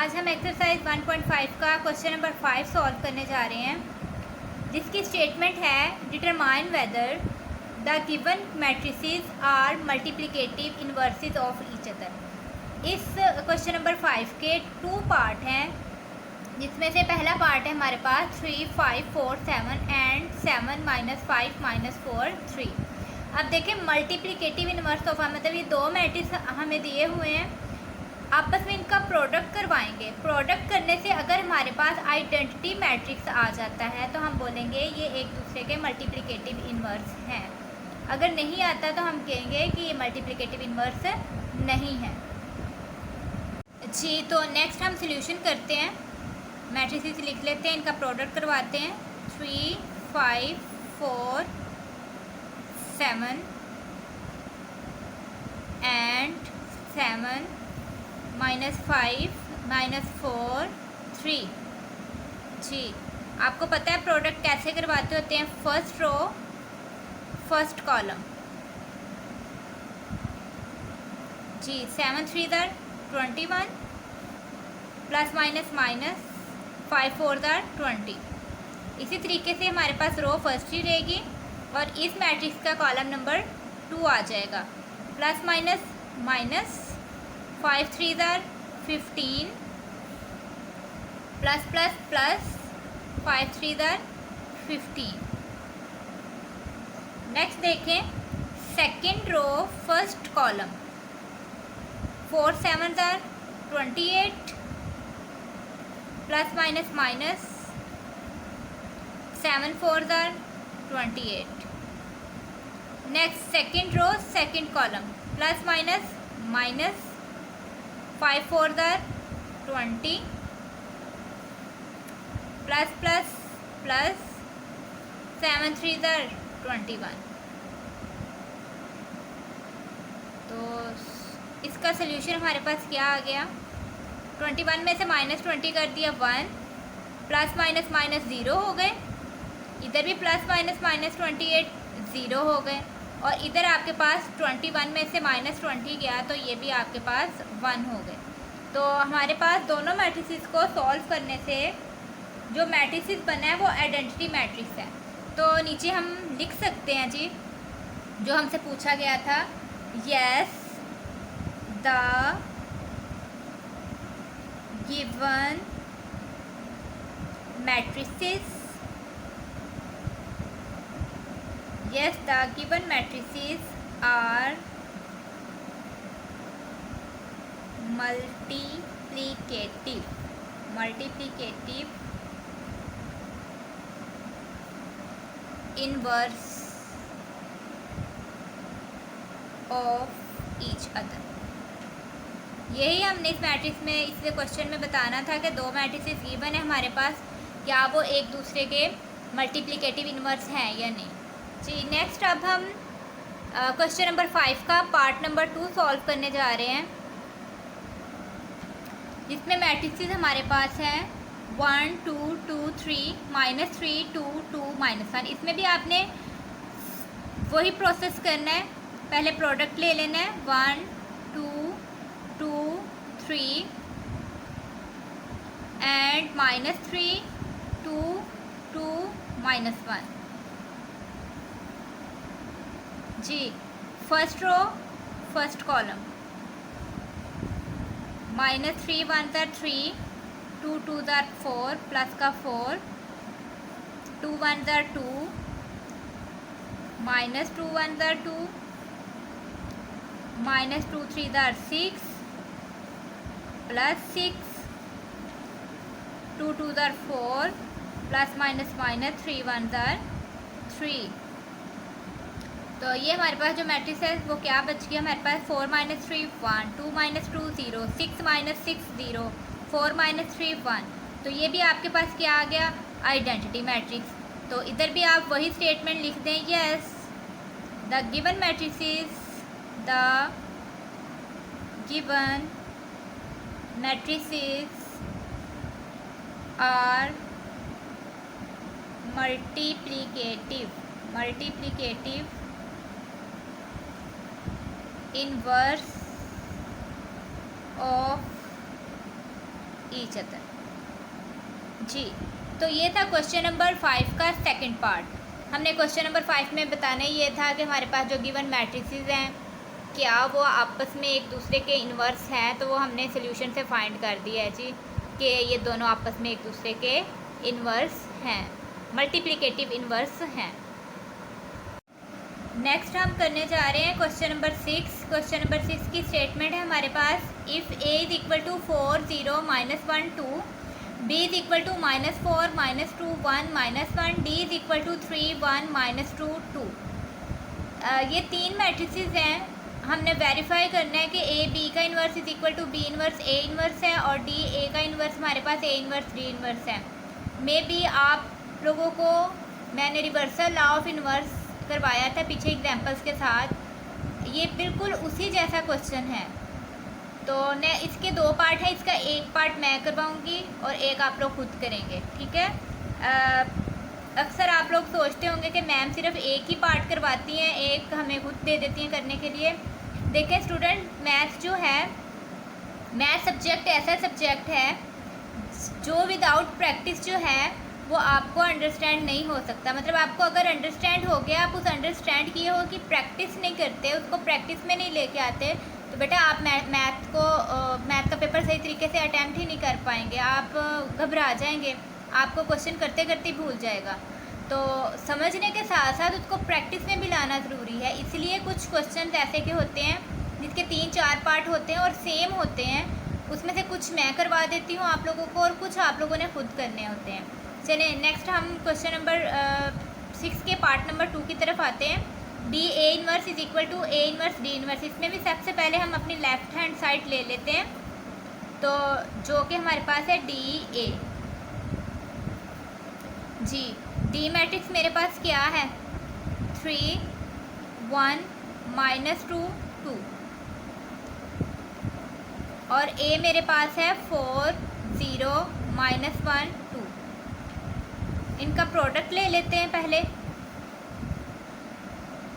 आज हम एक्सरसाइज 1.5 का क्वेश्चन नंबर 5 सॉल्व करने जा रहे हैं, जिसकी स्टेटमेंट है determine whether the given matrices are multiplicative inverses of each other. इस क्वेश्चन नंबर 5 के 2 पार्ट हैं, जिसमें से पहला पार्ट है हमारे पास 3, 5, 4, 7 एंड 7 - 5 - 4 3। अब देखें मल्टीप्लिकेटिव इनवर्स ऑफ, मतलब ये दो मैट्रिक्स हमें दिए हुए हैं, आपस में इनका प्रोडक्ट करवाएंगे। प्रोडक्ट करने से अगर हमारे पास आइडेंटिटी मैट्रिक्स आ जाता है तो हम बोलेंगे ये एक दूसरे के मल्टीप्लिकेटिव इनवर्स हैं। अगर नहीं आता तो हम कहेंगे कि ये मल्टीप्लिकेटिव इनवर्स नहीं है जी। तो नेक्स्ट हम सॉल्यूशन करते हैं, मैट्रिसेस लिख लेते हैं, इनका प्रोडक्ट करवाते हैं। 3, 5, 4, 7 एंड 7 -5 - 4 3 जी। आपको पता है प्रोडक्ट कैसे करवाते होते हैं, फर्स्ट रो फर्स्ट कॉलम जी। 7 3 21 प्लस माइनस माइनस 5 4 20। इसी तरीके से हमारे पास रो फर्स्ट ही रहेगी और इस मैट्रिक्स का कॉलम नंबर 2 आ जाएगा। Plus minus minus 5 3 15 plus plus plus 5 3 15। Next देखें second row first column 4 7 28 plus minus minus 7 4 28। Next second row second column plus minus minus 5 4 20 plus plus plus 7 3 21। तो इसका सल्यूशन हमारे पास क्या आ गया, 21 में से -20 कर दिया 1, प्लस माइनस माइनस 0 हो गए, इधर भी प्लस माइनस माइनस 28 0 हो गए, और इधर आपके पास 21 में से -20 गया तो ये भी आपके पास 1 हो गए। तो हमारे पास दोनों मैट्रिसेस को सॉल्व करने से जो मैट्रिसेस बना है वो आइडेंटिटी मैट्रिक्स है। तो नीचे हम लिख सकते हैं जी, जो हमसे पूछा गया था, yes the given matrices yes the given matrices are multiplicative inverse of each other। यही हमने इस मैट्रिक्स में, इस क्वेश्चन में बताना था कि दो मैट्रिसेस गिवन है हमारे पास, क्या वो एक दूसरे के मल्टीप्लिकेटिव इनवर्स हैं या नहीं जी। नेक्स्ट अब हम क्वेश्चन नंबर 5 का पार्ट नंबर 2 सॉल्व करने जा रहे हैं, जिसमें मैट्रिसेस हमारे पास हैं 1 2 2 3 -3 2 2 -1। इसमें भी आपने वही प्रोसेस करना है, पहले प्रोडक्ट ले लेना है 1 2 2 3 एंड -3 2 2 -1 जी। First row first column -3 1 3 2 2 4 plus का 4 2 1 2 -2 1 2 -2 3 6 प्लस 6 2 2 4 प्लस माइनस माइनस 3 1 3। तो ये हमारे पास जो मैट्रिक्स है वो क्या बच गया हमारे पास, 4 - 3 1 2 - 2 0 6 - 6 0 4 - 3 1। तो ये भी आपके पास क्या आ गया, आइडेंटिटी मैट्रिक्स। तो इधर भी आप वही स्टेटमेंट लिख दें, yes the given matrices are multiplicative inverse of each other. जी, तो ये था क्वेश्चन नंबर 5 का सेकंड पार्ट। हमने क्वेश्चन नंबर 5 में बताना ये था कि हमारे पास जो गिवन मैट्रिसेस हैं क्या वो आपस में एक दूसरे के इन्वर्स हैं, तो वो हमने सोल्यूशन से फाइंड कर दिया है जी कि ये दोनों आपस में एक दूसरे के इन्वर्स हैं, मल्टीप्लिकेटिव इन्वर्स हैं। नेक्स्ट हम करने जा रहे हैं क्वेश्चन नंबर 6। क्वेश्चन नंबर 6 की स्टेटमेंट है हमारे पास, if A is equal to 4 0 -1 2, B is equal to -4 -2 1 -1, D is equal to 3 1 -2 2। ये तीन मैट्रिसेस हैं, हमने वेरीफाई करना है कि ए बी का inverse is equal to B inverse A inverse है और डी ए का इन्वर्स हमारे पास ए इन्वर्स डी इन्वर्स है। मे बी आप लोगों को मैंने रिवर्सल लॉ ऑफ इन्वर्स करवाया था पीछे एग्जांपल्स के साथ, ये बिल्कुल उसी जैसा क्वेश्चन है। तो ने इसके दो पार्ट हैं, इसका एक पार्ट मैं करवाऊंगी और एक आप लोग खुद करेंगे, ठीक है। अक्सर आप लोग सोचते होंगे कि मैम सिर्फ एक ही पार्ट करवाती हैं, एक हमें खुद दे देती हैं करने के लिए। देखें स्टूडेंट, मैथ जो है, मैथ सब्जेक्ट ऐसा सब्जेक्ट है जो विदाउट प्रैक्टिस जो है वो आपको अंडरस्टैंड नहीं हो सकता। मतलब आपको अगर अंडरस्टैंड हो गया, आप उस अंडरस्टैंड किए हो कि प्रैक्टिस नहीं करते, उसको प्रैक्टिस में नहीं लेके आते, तो बेटा आप मैथ का पेपर सही तरीके से अटैम्प्ट ही नहीं कर पाएंगे, आप घबरा जाएंगे, आपको क्वेश्चन करते करते भूल जाएगा। तो समझने के साथ साथ उसको प्रैक्टिस में भी लाना ज़रूरी है। इसलिए कुछ क्वेश्चन ऐसे के होते हैं जिसके 3-4 पार्ट होते हैं और सेम होते हैं, उसमें से कुछ मैं करवा देती हूँ आप लोगों को और कुछ आप लोगों ने खुद करने होते हैं। चलिए नेक्स्ट हम क्वेश्चन नंबर 6 के पार्ट नंबर 2 की तरफ आते हैं। D A inverse is equal to A inverse D inverse. इसमें भी सबसे पहले हम अपनी लेफ्ट हैंड साइड ले लेते हैं, तो जो कि हमारे पास है डी ए। जी, डी मैट्रिक्स मेरे पास क्या है, 3 1 -2 2 और ए मेरे पास है 4 0 -1 2। इनका प्रोडक्ट ले लेते हैं पहले।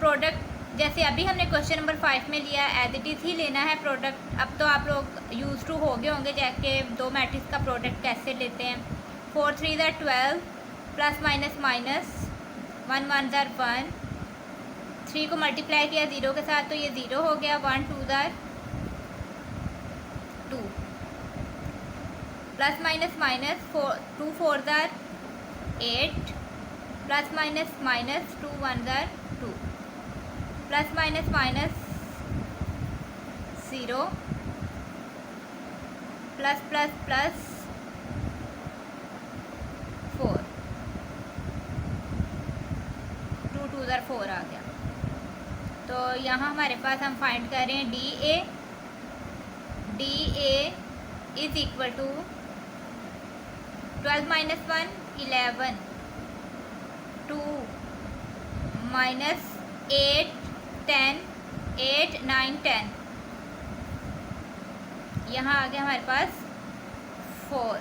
प्रोडक्ट जैसे अभी हमने क्वेश्चन नंबर 5 में लिया, एज इट इज़ ही लेना है प्रोडक्ट। अब तो आप लोग यूज टू हो गए होंगे जाके दो मैट्रिक्स का प्रोडक्ट कैसे लेते हैं। 4 3 12 प्लस माइनस माइनस 1 1 1। 3 को मल्टीप्लाई किया 0 के साथ तो ये 0 हो गया। 1 2 2 plus minus minus 2 4 8 plus minus minus 2 1 2 plus minus minus 0 plus plus plus 4 2 2 4 आ गया। तो यहाँ हमारे पास हम फाइंड कर रहे हैं D A is equal to 12 - 1 11 2 -8 10 8 9 10। यहाँ आ गया हमारे पास 4।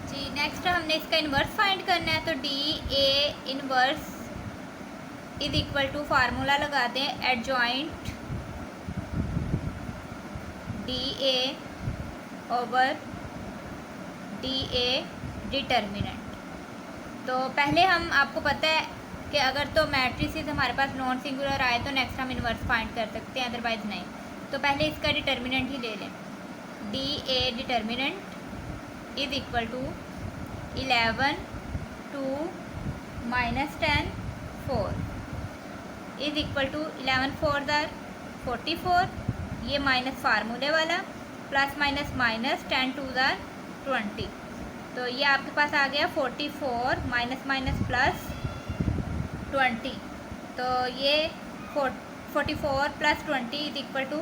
जी, नेक्स्ट हमने इसका इन्वर्स फाइंड करना है, तो D A inverse is equal to formula लगा दें, adjoint D A over D A determinant. तो पहले हम, आपको पता है कि अगर तो मैट्रिसेस हमारे पास नॉन सिंगुलर आए तो नेक्स्ट हम इन्वर्स फाइंड कर सकते हैं, अदरवाइज नहीं। तो पहले इसका डिटर्मिनेंट ही ले लें। D A determinant is equal to 11 2 -10 4 is equal to 11 4 44, ये माइनस फार्मूले वाला, प्लस माइनस माइनस 10 2 20। तो ये आपके पास आ गया 44 माइनस माइनस प्लस 20। तो ये 44 प्लस 20 इज इक्वल टू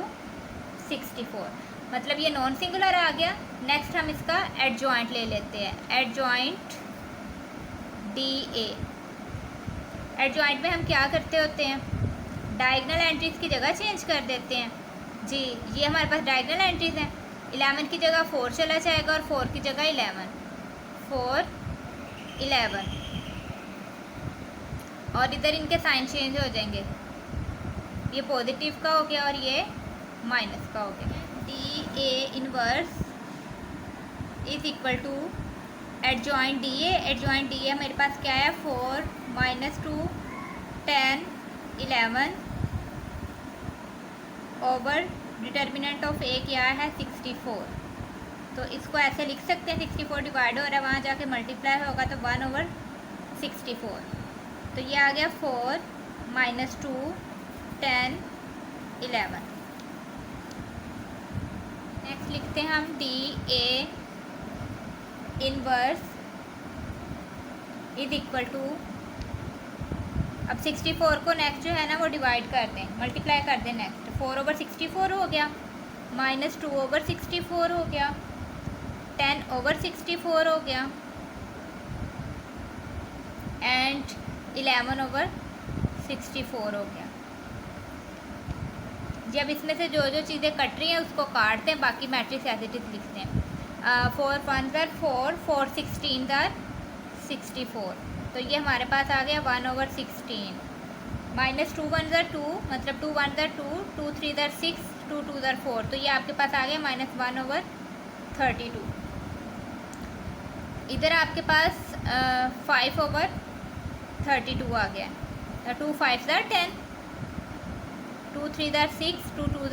64। मतलब ये नॉन सिंगुलर आ गया। नेक्स्ट हम इसका एडजॉइंट ले लेते हैं, एडजॉइंट डी ए। एडजॉइंट में हम क्या करते होते हैं, डायगोनल एंट्रीज की जगह चेंज कर देते हैं। जी, ये हमारे पास डायगोनल एंट्रीज हैं। 11 की जगह 4 चला जाएगा और 4 की जगह 11 4 11, और इधर इनके साइन चेंज हो जाएंगे, ये पॉजिटिव का हो गया और ये माइनस का हो गया। D A inverse is equal to adjoint D A मेरे पास क्या है 4 - 2 10 11 ओवर डिटर्मिनेंट ऑफ ए क्या है 64। तो इसको ऐसे लिख सकते हैं 64 डिवाइड हो रहा है, वहाँ जाके मल्टीप्लाई होगा तो 1/64। तो ये आ गया 4 - 2 10 11। नेक्स्ट लिखते हैं हम D A inverse is equal to, अब 64 को नेक्स्ट जो है ना वो डिवाइड कर दें, मल्टीप्लाई कर दें। नेक्स्ट 4/64 हो गया, -2/64 हो गया, 10/64 हो गया एंड 11/64 हो गया। जब इसमें से जो जो चीज़ें कट रही हैं उसको काटते हैं, बाकी मैट्रिक्स एज इट इज़ लिखते हैं। 4 1 4 4 16 64। तो ये हमारे पास आ गया 1/16। -2 1 2 मतलब 2 1 2 2 3 6 2 2 4। तो ये आपके पास आ गया -1/32। इधर आपके पास 5/32 आ गया। 2 5 10 2 3 6 2 2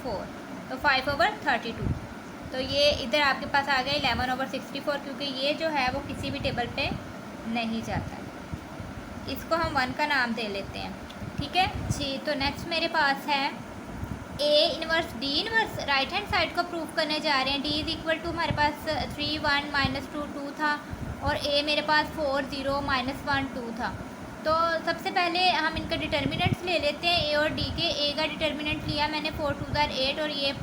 4। तो 5/32। तो ये इधर आपके पास आ गया 11/64, क्योंकि ये जो है वो किसी भी टेबल पे नहीं जाता। इसको हम 1 का नाम दे लेते हैं, ठीक है जी। तो नेक्स्ट मेरे पास है A inverse D inverse. Right hand side को प्रूव करने जा रहे हैं। डी इज़ इक्वल टू हमारे पास 3 1 -2 2 था और ए मेरे पास 4 0 -1 2 था। तो सबसे पहले हम इनका डिटर्मिनेंट्स ले लेते हैं ए और डी के। ए का डिटर्मिनेंट लिया मैंने 4 2 8 और ये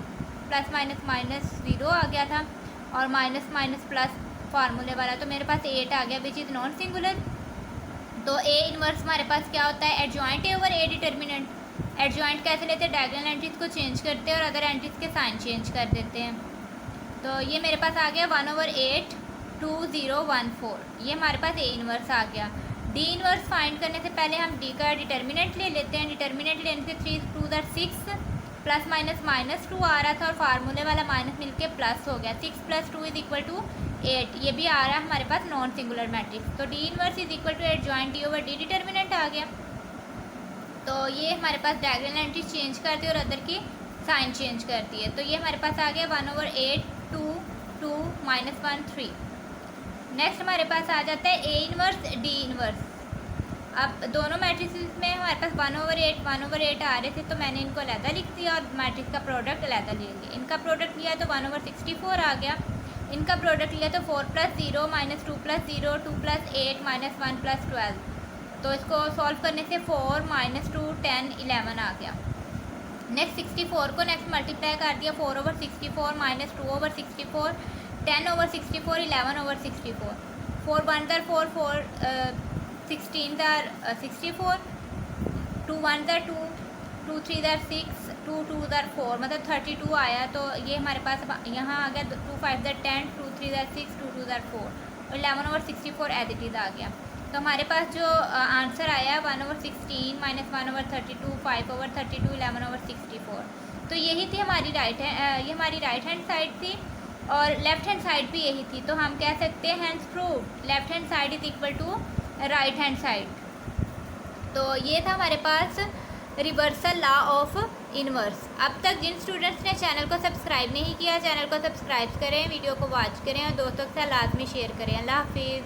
±-0 आ गया था और माइनस फार्मूले वाला, तो मेरे पास 8 आ गया विच इज़ नॉन सिंगुलर। तो ए इनवर्स हमारे पास क्या होता है, adjoint A over A determinant. Adjoint कैसे लेते हैं, डायगोनल एंट्रीज को चेंज करते हैं और अदर एंट्रीज के साइन चेंज कर देते हैं। तो ये मेरे पास आ गया 1/8 2 0 1 4। ये हमारे पास ए इनवर्स आ गया। डी इनवर्स फाइंड करने से पहले हम डी का डिटर्मिनेंट ले लेते हैं। डिटर्मिनेंट लेने से 3 2 6 ±-2 आ रहा था और फार्मूले वाला माइनस मिलके प्लस हो गया। 6 + 2 = 8। ये भी आ रहा है हमारे पास नॉन सिंगुलर मैट्रिक्स। तो D inverse is equal to adjoint D over D determinant आ गया। तो ये हमारे पास डायगोनल एंट्री चेंज करती है और अदर की साइन चेंज करती है। तो ये हमारे पास आ गया 1/8 2 2 -1 3। नेक्स्ट हमारे पास आ जाता है ए इनवर्स डी इनवर्स। अब दोनों मैट्रिक्स में हमारे पास 1/8 1/8 आ रहे थे, तो मैंने इनको अलहदा लिख दिया और मैट्रिक्स का प्रोडक्ट अलहदा ले लिया। इनका प्रोडक्ट लिया तो 1/64 आ गया। इनका प्रोडक्ट लिया तो 4 + 0 -2 + 0 2 + 8 -1 + 12। तो इसको सॉल्व करने से 4 - 2 10 11 आ गया। नेक्स्ट 64 को नेक्स्ट मल्टीप्लाई कर दिया 4/64 -2/64 10/64 11/64। 4 1 4 4 16 64 2 1 2 2 3 6 2 2 4 मतलब 32 आया। तो ये हमारे पास यहाँ आ गया 2 5 10 2 3 6 2 2 4 और 11/64 एज इट इज़ आ गया। तो हमारे पास जो आंसर आया 1/16 -1/32 5/32 11/64। तो यही थी हमारी ये हमारी राइट हैंड साइड थी और लेफ़्ट हैंड साइड भी यही थी। तो हम कह सकते हैं hence prove left hand side is equal to right hand side. तो ये था हमारे पास रिवर्सल लॉ ऑफ इनवर्स। अब तक जिन स्टूडेंट्स ने चैनल को सब्सक्राइब नहीं किया, चैनल को सब्सक्राइब करें, वीडियो को वॉच करें और दोस्तों के साथ लाजमी शेयर करें। अल्लाह हाफिज़।